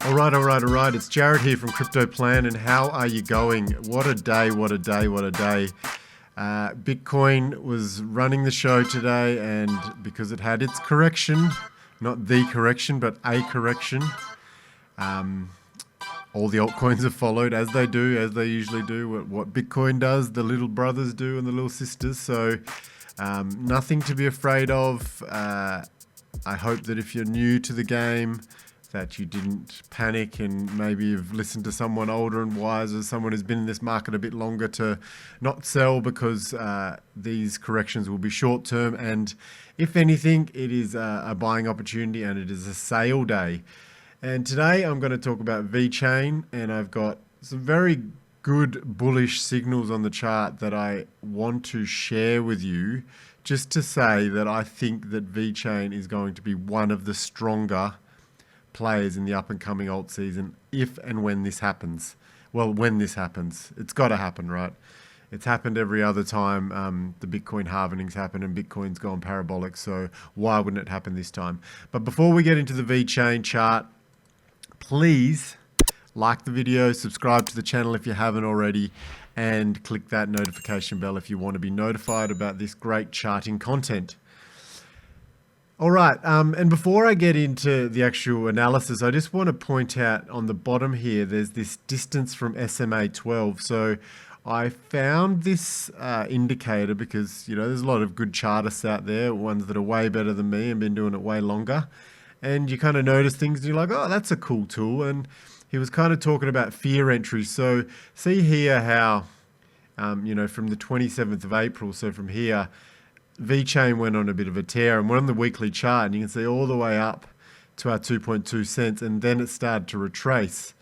All right. It's Jared here from Crypto Plan, and how are you going? What a day, what a day, what a day. Bitcoin was running the show today, and because it had its correction, not the correction, but a correction, all the altcoins have followed as they do, as they usually do. What Bitcoin does, the little brothers do, and the little sisters. So nothing to be afraid of. I hope that if you're new to the game, that you didn't panic and maybe you've listened to someone older and wiser, someone who's been in this market a bit longer, to not sell, because these corrections will be short term, and if anything, it is a buying opportunity and it is a sale day. And today I'm going to talk about VEChain, and I've got some very good bullish signals on the chart that I want to share with you, just to say that I think that VEChain is going to be one of the stronger players in the up and coming alt season if and when this happens. Well, when this happens, it's got to happen, right? It's happened every other time the Bitcoin halvening's happened and Bitcoin's gone parabolic, so why wouldn't it happen this time? But before we get into the VEChain chart, please like the video, subscribe to the channel if you haven't already, and click that notification bell if you want to be notified about this great charting content. All right, and before I get into the actual analysis, I just want to point out on the bottom here, there's this distance from SMA 12. So I found this indicator because, you know, there's a lot of good chartists out there, ones that are way better than me and been doing it way longer. And you kind of notice things and you're like, oh, that's a cool tool. And he was kind of talking about fear entry. So see here how, you know, from the 27th of April, so from here, VEChain went on a bit of a tear, and we're on the weekly chart, and you can see all the way up to our 2.2 cents, and then it started to retrace.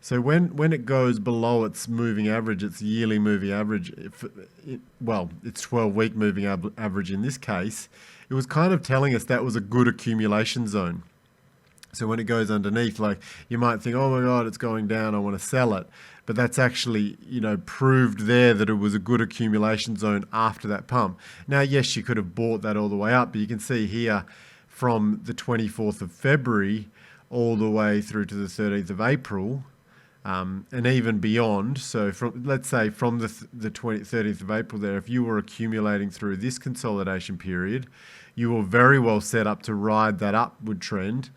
So when it goes below its moving average, its yearly moving average, well, its 12-week moving average in this case, it was kind of telling us that was a good accumulation zone. So when it goes underneath, like, you might think, oh my God, it's going down, I want to sell it. But that's actually, you know, proved there that it was a good accumulation zone after that pump. Now, yes, you could have bought that all the way up, but you can see here from the 24th of February all the way through to the 13th of April, and even beyond. So from, let's say from the 13th of April there, if you were accumulating through this consolidation period, you were very well set up to ride that upward trend,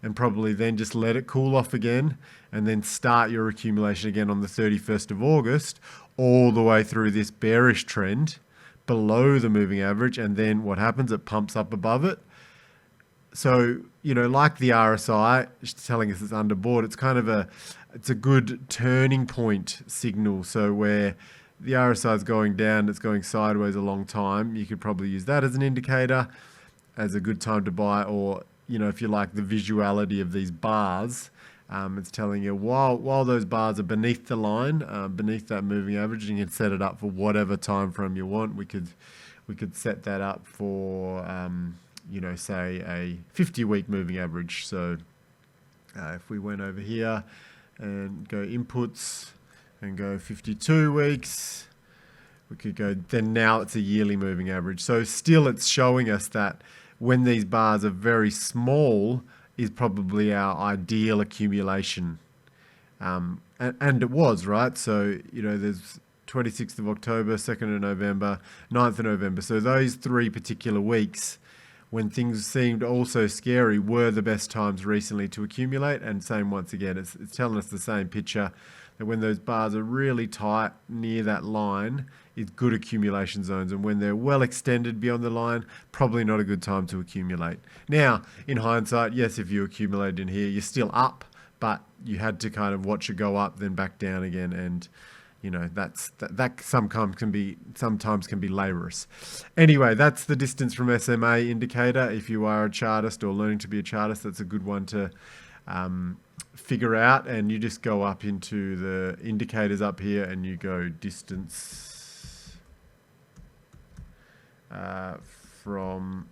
and probably then just let it cool off again and then start your accumulation again on the 31st of August, all the way through this bearish trend below the moving average. And then what happens? It pumps up above it. So, you know, like the RSI telling us it's underbought, it's kind of it's a good turning point signal. So where the RSI is going down, it's going sideways a long time, you could probably use that as an indicator, as a good time to buy. Or, you know, if you like the visuality of these bars, it's telling you while those bars are beneath the line, beneath that moving average, you can set it up for whatever time frame you want. We could set that up for, you know, say a 50-week moving average. So if we went over here and go inputs and go 52 weeks, we could go, then now it's a yearly moving average. So still it's showing us that when these bars are very small is probably our ideal accumulation. And it was, right? So, you know, there's 26th of October, 2nd of November, 9th of November. So those 3 particular weeks when things seemed also scary were the best times recently to accumulate. And same once again, it's telling us the same picture, that when those bars are really tight near that line, is good accumulation zones, and when they're well extended beyond the line, probably not a good time to accumulate. Now, in hindsight, yes, if you accumulated in here, you're still up, but you had to kind of watch it go up, then back down again, and you know that sometimes can be laborious. Anyway, that's the distance from SMA indicator. If you are a chartist or learning to be a chartist, that's a good one to figure out. And you just go up into the indicators up here, and you go distance from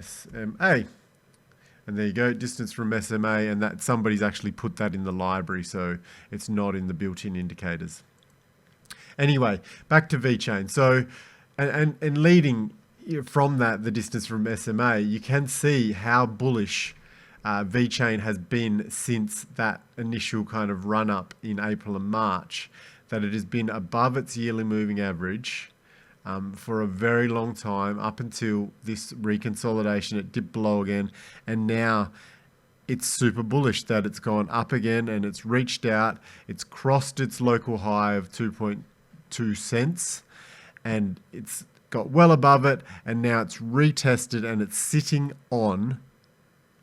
SMA, and there you go, distance from SMA, and that somebody's actually put that in the library, so it's not in the built-in indicators. Anyway, back to VEChain. So, and leading from that, the distance from SMA, you can see how bullish VeChain has been since that initial kind of run up in April and March, that it has been above its yearly moving average for a very long time, up until this reconsolidation. It dipped below again, and now it's super bullish that it's gone up again, and it's reached out, it's crossed its local high of 2.2 cents, and it's got well above it, and now it's retested, and it's sitting on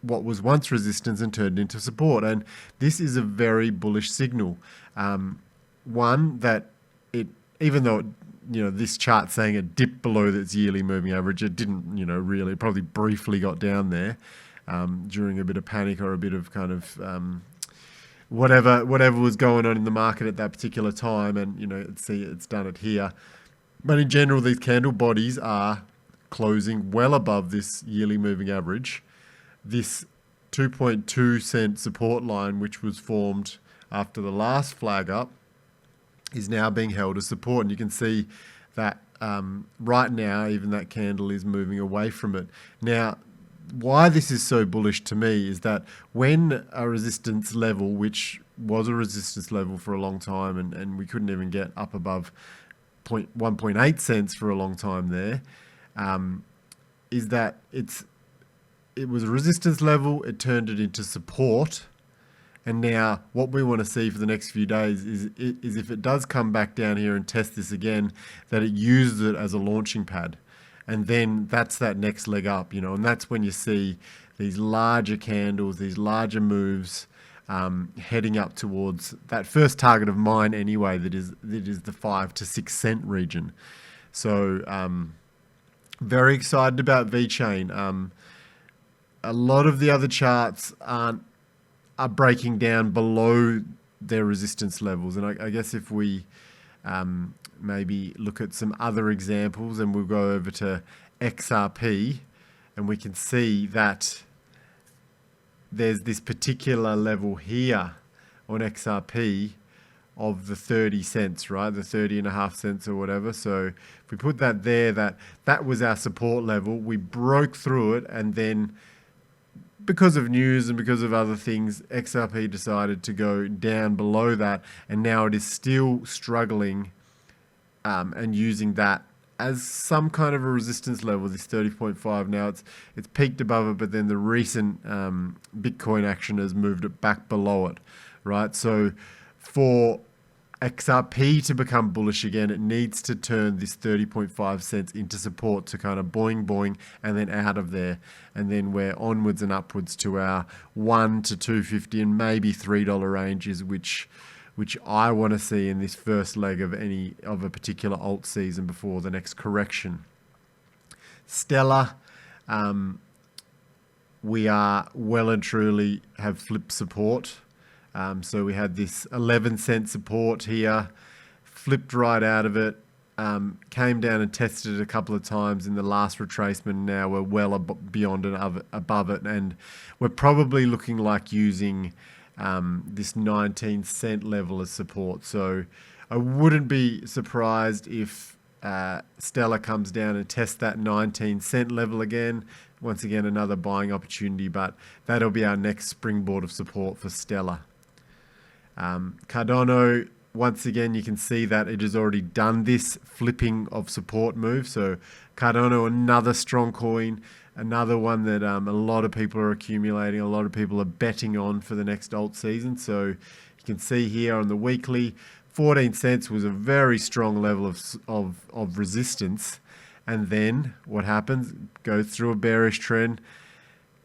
what was once resistance and turned into support. And this is a very bullish signal. One, that it, even though this chart saying it dipped below its yearly moving average, it didn't, really, it probably briefly got down there during a bit of panic or a bit of kind of whatever was going on in the market at that particular time, and it's done it here. But in general, these candle bodies are closing well above this yearly moving average. This 2.2 cent support line, which was formed after the last flag up, is now being held as support. And you can see that right now, even that candle is moving away from it. Now, why this is so bullish to me is that when a resistance level, which was a resistance level for a long time, and we couldn't even get up above 1.8 cents for a long time there, is that it was a resistance level, it turned it into support, and now what we want to see for the next few days is if it does come back down here and test this again, that it uses it as a launching pad. And then that's that next leg up, and that's when you see these larger candles, these larger moves heading up towards that first target of mine anyway, that is the 5 to 6 cent region. So very excited about VeChain. A lot of the other charts are breaking down below their resistance levels, and I guess if we maybe look at some other examples, and we'll go over to XRP, and we can see that there's this particular level here on XRP of the 30 cents, right? The 30.5 cents or whatever. So if we put that there, that was our support level. We broke through it, and then because of news and because of other things, XRP decided to go down below that, and now it is still struggling and using that as some kind of a resistance level, this 30.5. Now it's peaked above it, but then the recent Bitcoin action has moved it back below it, right? So for XRP to become bullish again, it needs to turn this 30.5 cents into support to kind of boing boing, and then out of there, and then we're onwards and upwards to our $1 to $2.50 and maybe $3 ranges, which I want to see in this first leg of a particular alt season before the next correction. Stellar, we are well and truly have flipped support. So we had this 11 cent support here, flipped right out of it, came down and tested it a couple of times in the last retracement. Now we're well beyond and above it, and we're probably looking like using this 19 cent level as support. So I wouldn't be surprised if Stellar comes down and tests that 19 cent level again. Once again, another buying opportunity, but that'll be our next springboard of support for Stellar. Cardano, once again, you can see that it has already done this flipping of support move. So Cardano, another strong coin, another one that a lot of people are accumulating, a lot of people are betting on for the next alt season. So you can see here on the weekly, 14 cents was a very strong level of resistance. And then what happens? Goes through a bearish trend,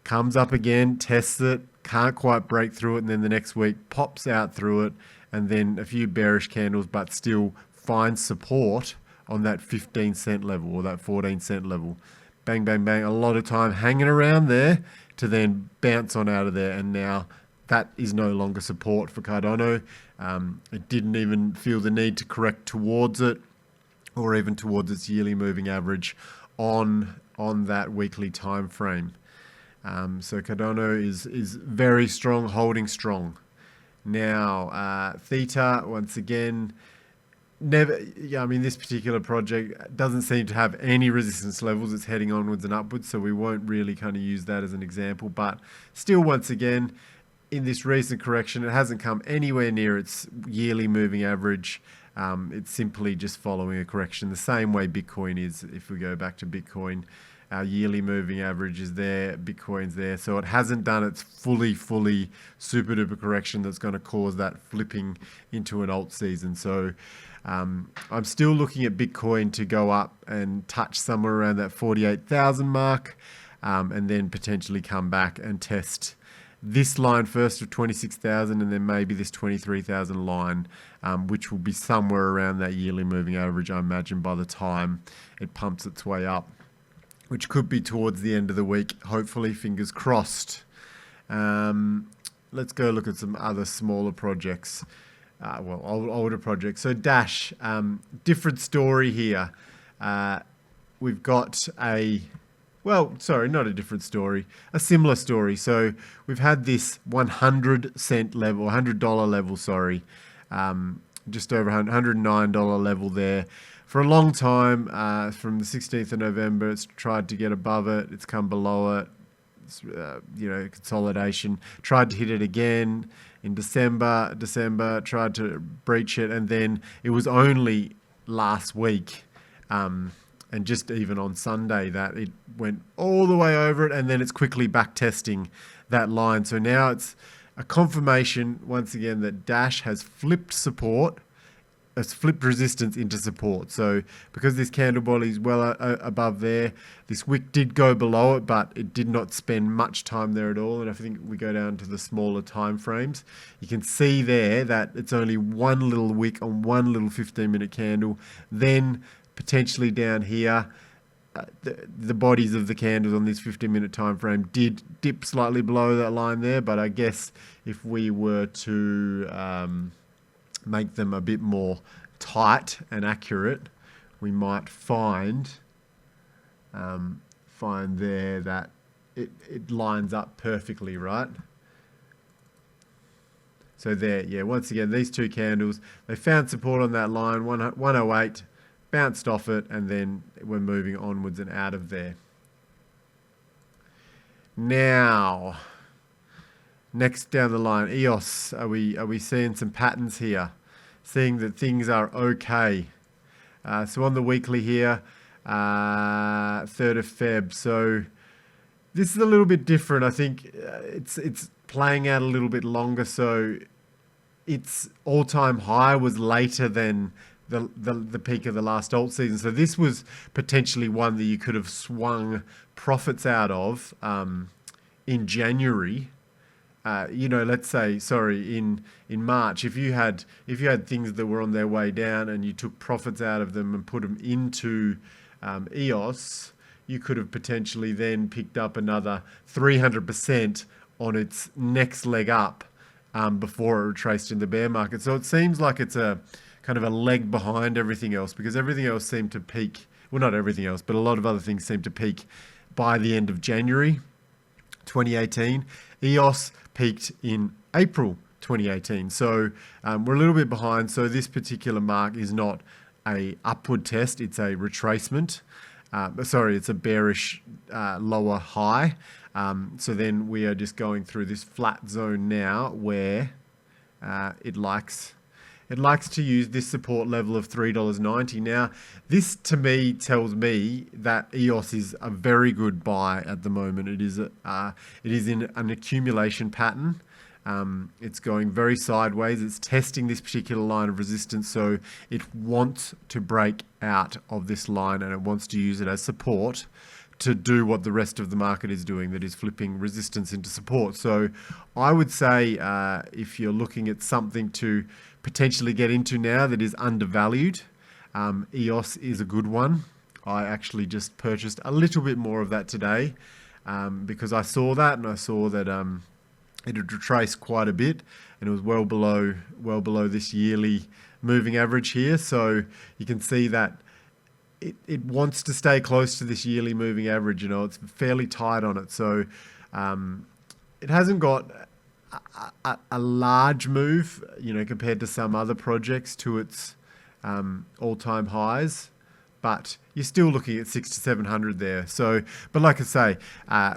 comes up again, tests it, can't quite break through it, and then the next week pops out through it, and then a few bearish candles, but still finds support on that 15 cent level or that 14 cent level. Bang, bang, bang. A lot of time hanging around there to then bounce on out of there, and now that is no longer support for Cardano. It didn't even feel the need to correct towards it or even towards its yearly moving average on that weekly time frame. So Cardano is very strong, holding strong. Now, Theta, once again, never, yeah, I mean, this particular project doesn't seem to have any resistance levels. It's heading onwards and upwards, so we won't really kind of use that as an example. But still, once again, in this recent correction, it hasn't come anywhere near its yearly moving average. It's simply just following a correction the same way Bitcoin is. If we go back to Bitcoin, our yearly moving average is there, Bitcoin's there. So it hasn't done its fully super duper correction that's going to cause that flipping into an alt season. So I'm still looking at Bitcoin to go up and touch somewhere around that 48,000 mark, and then potentially come back and test this line first of 26,000, and then maybe this 23,000 line, which will be somewhere around that yearly moving average, I imagine, by the time it pumps its way up, which could be towards the end of the week, hopefully, fingers crossed. Let's go look at some other smaller projects, older projects. So Dash, different story here. We've got not a different story, a similar story. So we've had this 100-cent level, $100 level, just over $109 level there. For a long time, from the 16th of November, it's tried to get above it. It's come below it. It's, consolidation. Tried to hit it again in December, tried to breach it. And then it was only last week, and just even on Sunday, that it went all the way over it. And then it's quickly back testing that line. So now it's a confirmation, once again, that Dash has flipped support. It's flipped resistance into support. So because this candle body is well above there, this wick did go below it, but it did not spend much time there at all. And I think we go down to the smaller time frames, you can see there that it's only one little wick on one little 15-minute candle. Then potentially down here, the bodies of the candles on this 15-minute time frame did dip slightly below that line there. But I guess if we were to make them a bit more tight and accurate, we might find there that it lines up perfectly, right? So there, yeah, once again, these two candles, they found support on that line, 108, bounced off it, and then we're moving onwards and out of there. Now, next down the line, EOS, are we seeing some patterns here? Seeing that things are okay. So on the weekly here, 3rd of Feb. So this is a little bit different. I think it's playing out a little bit longer. So its all-time high was later than the peak of the last alt season. So this was potentially one that you could have swung profits out of in January. Let's say, in March, if you had things that were on their way down and you took profits out of them and put them into EOS, you could have potentially then picked up another 300% on its next leg up before it retraced in the bear market. So it seems like it's a kind of a leg behind everything else, because everything else seemed to peak. Well, not everything else, but a lot of other things seemed to peak by the end of January 2018. EOS peaked in April 2018. So we're a little bit behind. So this particular mark is not a upward test. It's a retracement. It's a bearish lower high. So then we are just going through this flat zone now where it likes to use this support level of $3.90. Now, this to me tells me that EOS is a very good buy at the moment. It is in an accumulation pattern. It's going very sideways. It's testing this particular line of resistance, so it wants to break out of this line and it wants to use it as support to do what the rest of the market is doing, that is flipping resistance into support. So I would say if you're looking at something to potentially get into now that is undervalued, EOS is a good one. I actually just purchased a little bit more of that today because I saw that, and I saw that it had retraced quite a bit and it was well below this yearly moving average here. So you can see that it wants to stay close to this yearly moving average. It's fairly tight on it. So it hasn't got a large move, compared to some other projects to its all-time highs, but you're still looking at 600 to 700 there. So, but like I say,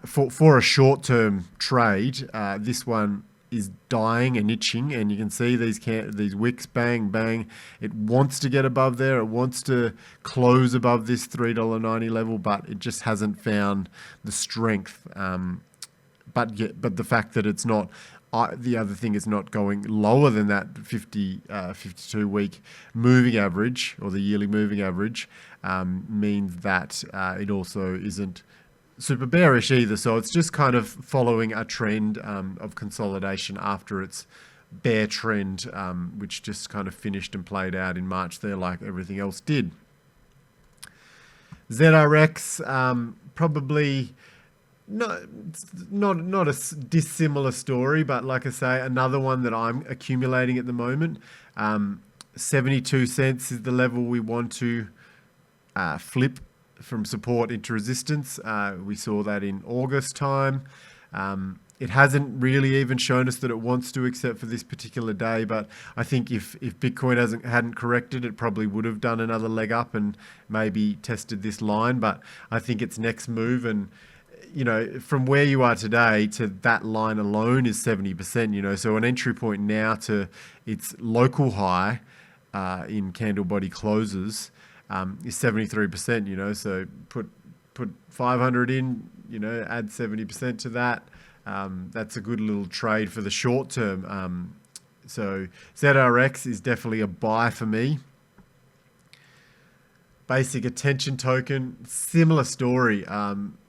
for a short-term trade, this one is dying and itching, and you can see these wicks, bang, bang. It wants to get above there. It wants to close above this $3.90 level, but it just hasn't found the strength. But the fact that it's not, the other thing is not going lower than that 52-week moving average, or the yearly moving average, means that it also isn't super bearish either. So it's just kind of following a trend of consolidation after its bear trend, which just kind of finished and played out in March there, like everything else did. ZRX, probably not a dissimilar story, but like I say, another one that I'm accumulating at the moment. 72 cents is the level we want to flip from support into resistance. We saw that in August time. It hasn't really even shown us that it wants to, except for this particular day. But I think if Bitcoin hadn't corrected, it probably would have done another leg up and maybe tested this line. But I think its next move, and you know, from where you are today to that line alone is 70%. You know, so an entry point now to its local high in candle body closes is 73%. You know, so put 500 in. You know, add 70% to that. That's a good little trade for the short term. So ZRX is definitely a buy for me. Basic attention token, similar story.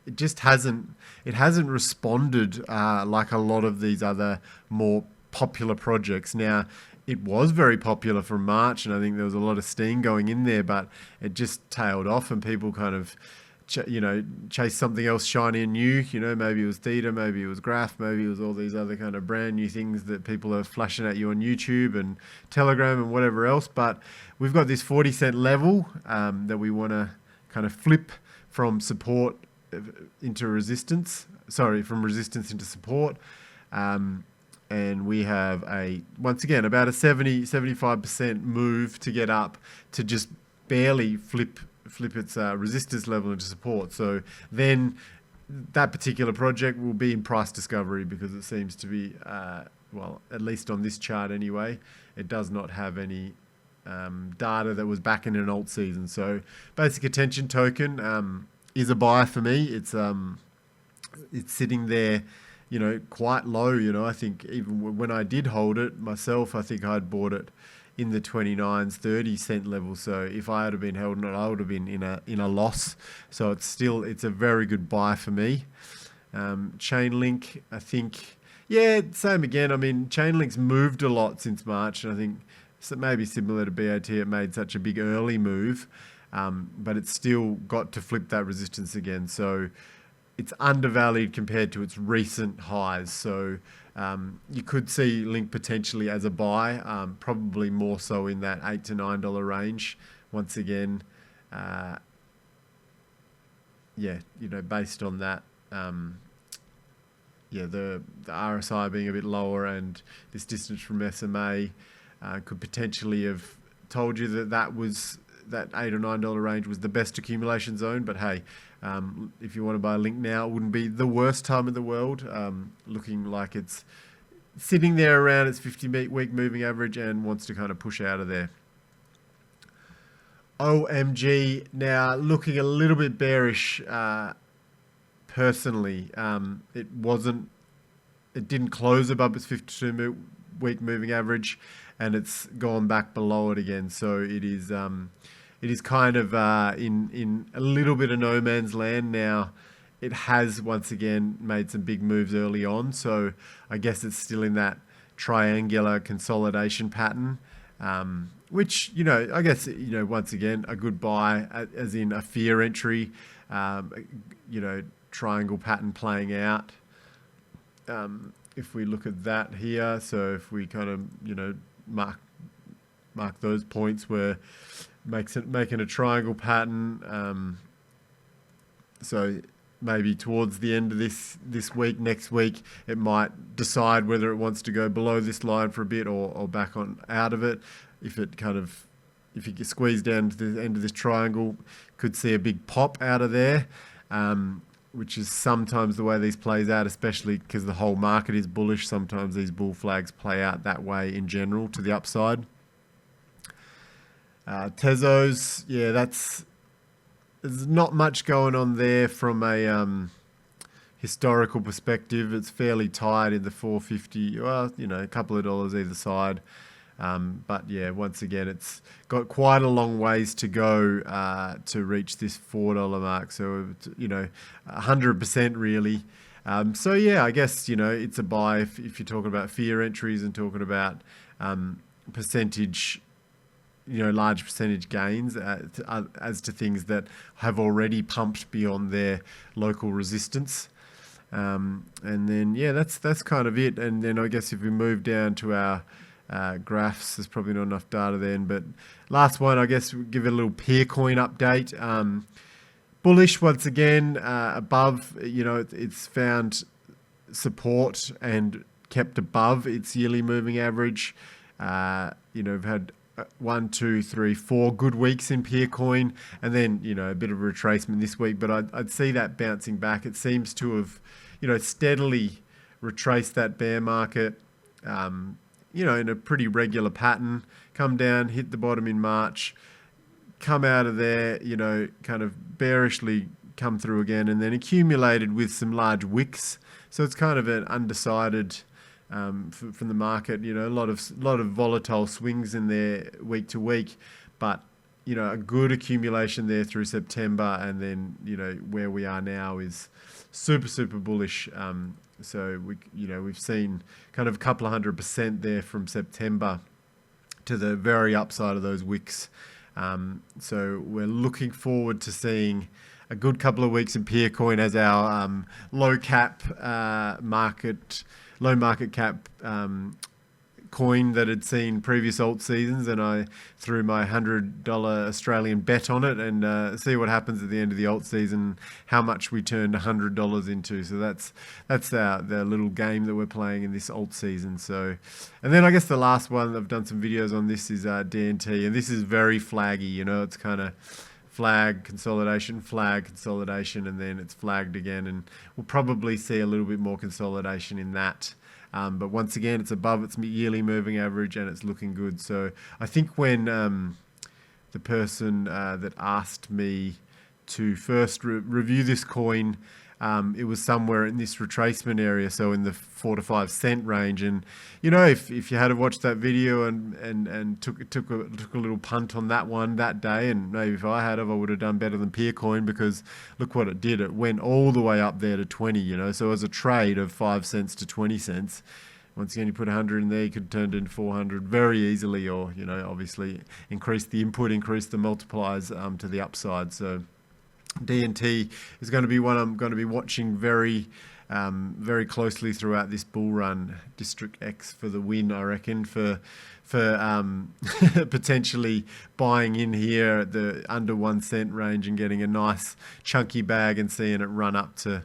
It just hasn't responded like a lot of these other more popular projects. Now, it was very popular from March, and I think there was a lot of steam going in there, but it just tailed off, and people kind of chase something else shiny and new. You know, maybe it was Theta, maybe it was Graph, maybe it was all these other kind of brand new things that people are flashing at you on YouTube and Telegram and whatever else. But we've got this 40-cent level that we want to kind of flip from support into resistance. Sorry, from resistance into support. And we have once again, about a 75% move to get up to just barely flip its resistance level into support. So then that particular project will be in price discovery, because it seems to be, well, at least on this chart anyway, it does not have any data that was back in an alt season. So basic attention token is a buy for me. It's sitting there, you know, quite low. You know, I think even when I did hold it myself, I think I'd bought it in the 29s, 30 cent level. So if I had been holding it, I would have been in a loss. So it's a very good buy for me. Chainlink, I think, yeah, same again. I mean, Chainlink's moved a lot since March, and I think maybe similar to BAT, it made such a big early move, but it's still got to flip that resistance again. So it's undervalued compared to its recent highs. So you could see Link potentially as a buy, probably more so in that $8 to $9 range. Once again, yeah, you know, based on that, yeah, the RSI being a bit lower and this distance from SMA could potentially have told you that that $8 or $9 range was the best accumulation zone. But hey, if you want to buy a Link now, it wouldn't be the worst time in the world. Looking like it's sitting there around its 50-week moving average and wants to kind of push out of there. OMG now looking a little bit bearish. Personally, it didn't close above its 52-week moving average, and it's gone back below it again. So it is kind of in a little bit of no man's land now. It has once again made some big moves early on, so I guess it's still in that triangular consolidation pattern, which, you know, I guess, you know, once again, a good buy, as in a fear entry, you know, triangle pattern playing out. If we look at that here, so if we kind of, you know, mark those points where making a triangle pattern, so maybe towards the end of this week, next week, it might decide whether it wants to go below this line for a bit or back on out of it. If it kind of if you get squeezed down to the end of this triangle, could see a big pop out of there, which is sometimes the way these plays out, especially because the whole market is bullish. Sometimes these bull flags play out that way in general to the upside. Tezos, yeah, there's not much going on there from a historical perspective. It's fairly tight in the 450, well, you know, a couple of dollars either side. But yeah, once again, it's got quite a long ways to go to reach this $4 mark. So, you know, 100% really. So yeah, I guess, you know, it's a buy if you're talking about fear entries and talking about percentage, you know, large percentage gains as to things that have already pumped beyond their local resistance. And then, yeah, that's kind of it. And then I guess if we move down to our graphs, there's probably not enough data then, but last one, I guess we'll give it a little Peercoin update. Bullish once again, above, you know, it's found support and kept above its yearly moving average. You know, we've had 1, 2, 3, 4 good weeks in Peercoin, and then, you know, a bit of a retracement this week, but I'd see that bouncing back. It seems to have, you know, steadily retraced that bear market, you know, in a pretty regular pattern, come down, hit the bottom in March, come out of there, you know, kind of bearishly come through again, and then accumulated with some large wicks. So it's kind of an undecided from the market, you know, a lot of volatile swings in there week to week, but, you know, a good accumulation there through September, and then, you know, where we are now is super bullish. So we've seen kind of a couple of 100% there from September to the very upside of those wicks. So we're looking forward to seeing a good couple of weeks in Peercoin as our low market cap coin that had seen previous alt seasons, and I threw my $100 Australian bet on it, and see what happens at the end of the alt season, how much we turned $100 into. So that's the little game that we're playing in this alt season. So, and then I guess the last one, I've done some videos on this, is DNT, and this is very flaggy. You know, it's kind of flag consolidation, and then it's flagged again, and we'll probably see a little bit more consolidation in that. But once again, it's above its yearly moving average, and it's looking good. So I think when the person that asked me to first review this coin, it was somewhere in this retracement area, so in the 4 to 5 cent range. And you know, if you had watched that video and took a little punt on that one that day, and maybe if I would have done better than Peercoin, because look what it did. It went all the way up there to 20. You know, so as a trade of 5 cents to 20 cents. Once again, you put 100 in there, you could turn it into 400 very easily, or, you know, obviously increase the input, increase the multipliers to the upside. So DNT is going to be one I'm going to be watching very closely throughout this bull run. District X for the win, I reckon, for potentially buying in here at the under 1 cent range and getting a nice chunky bag and seeing it run up to,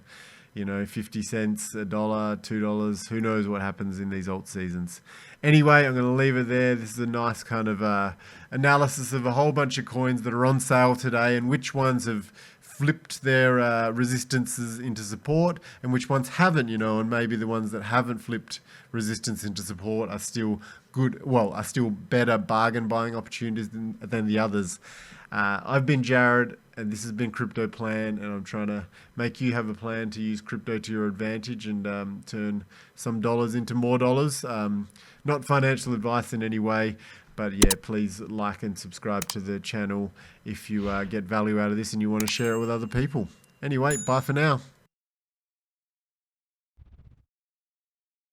you know, 50 cents, $1, $2. Who knows what happens in these alt seasons. Anyway, I'm going to leave it there. This is a nice kind of analysis of a whole bunch of coins that are on sale today, and which ones have flipped their resistances into support and which ones haven't, you know, and maybe the ones that haven't flipped resistance into support are still good, well, are still better bargain buying opportunities than the others. I've been Jared, and this has been Crypto Plan, and I'm trying to make you have a plan to use crypto to your advantage and turn some dollars into more dollars. Not financial advice in any way, but yeah, please like and subscribe to the channel if you get value out of this and you want to share it with other people. Anyway, bye for now.